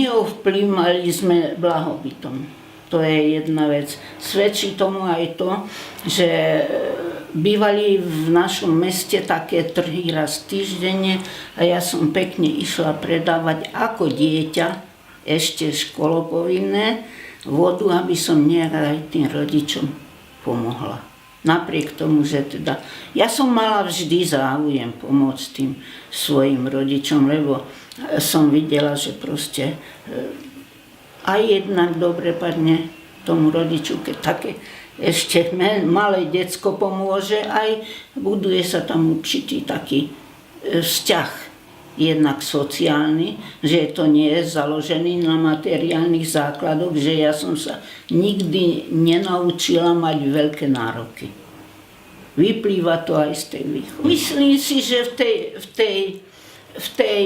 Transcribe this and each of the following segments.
neovplyvňovali sme blahobytom. To je jedna vec. Svedčí tomu aj to, že bývali v našom meste také trhy raz týždenne a ja som pekne išla predávať ako dieťa, ešte školopovinné, vodu, aby som nejak aj tým rodičom pomohla. Napriek tomu, že teda ja som mala vždy záujem pomôcť tým svojim rodičom, lebo som videla, že proste aj jednak dobre padne tomu rodiču, keď také ešte malé decko pomôže, aj buduje sa tam určitý taký vzťah, jednak sociálny, že to nie je založený na materiálnych základoch, že ja som sa nikdy nenaučila mať veľké nároky. Vyplýva to aj z tej výchovy. Myslím si, že v tej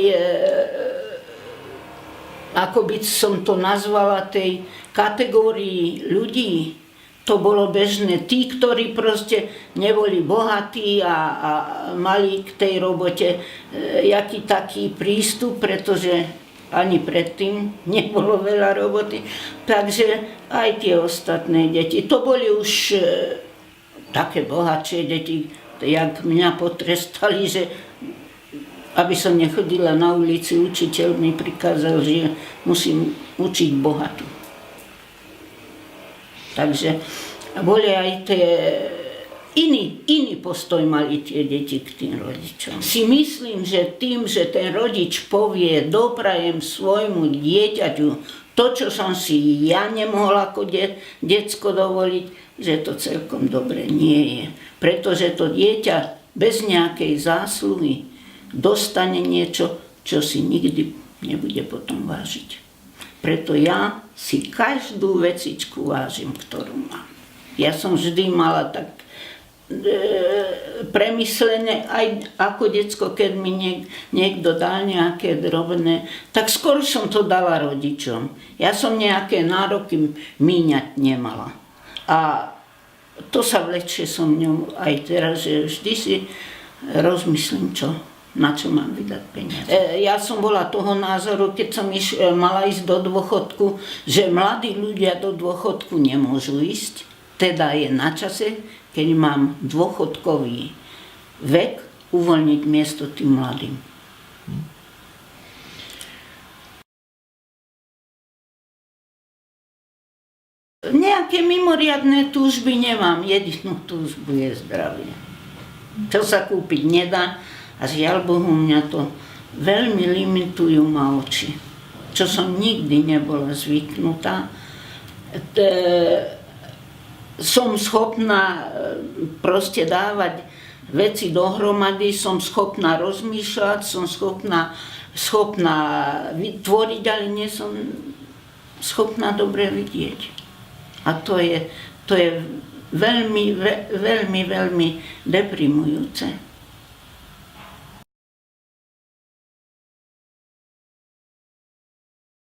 ako by som to nazvala, tej kategórii ľudí, to bolo bežné. Tí, ktorí proste neboli bohatí a mali k tej robote jaký taký prístup, pretože ani predtým nebolo veľa roboty. Takže aj tie ostatné deti, to boli už také bohatšie deti, jak mňa potrestali, že aby som nechodila na ulici, učiteľ mi prikázal, že musím učiť bohatu. Takže boli aj tie iný postoj mali tie deti k tým rodičom. Si myslím, že tým, že ten rodič povie, doprajem svojmu dieťaťu to, čo som si ja nemohla ako decko dovoliť, že to celkom dobre nie je. Pretože to dieťa bez nejakej zásluhy dostane niečo, čo si nikdy nebude potom vážiť. Preto ja si každú vecičku vážim, ktorú mám. Ja som vždy mala tak premyslené, aj ako decko, keď mi niekto dal nejaké drobné, tak skôr som to dala rodičom. Ja som nejaké nároky míňať nemala. A to sa vlečie so mňou aj teraz, že vždy si rozmyslím, na čo mám vydať peniaze. Ja som bola toho názoru, keď som mala ísť do dôchodku, že mladí ľudia do dôchodku nemôžu ísť. Teda je na čase, keď mám dôchodkový vek, uvoľniť miesto tým mladým. Nejaké mimoriadne túžby nemám. Jedinú túžbu je zdravie. Čo sa kúpiť nedá. A žiaľ Bohu, mňa to veľmi limitujú ma oči, čo som nikdy nebola zvyknutá. Som schopná proste dávať veci dohromady, som schopná rozmýšľať, som schopná vytvoriť, ale nie som schopná dobre vidieť. A to je veľmi, veľmi, veľmi deprimujúce.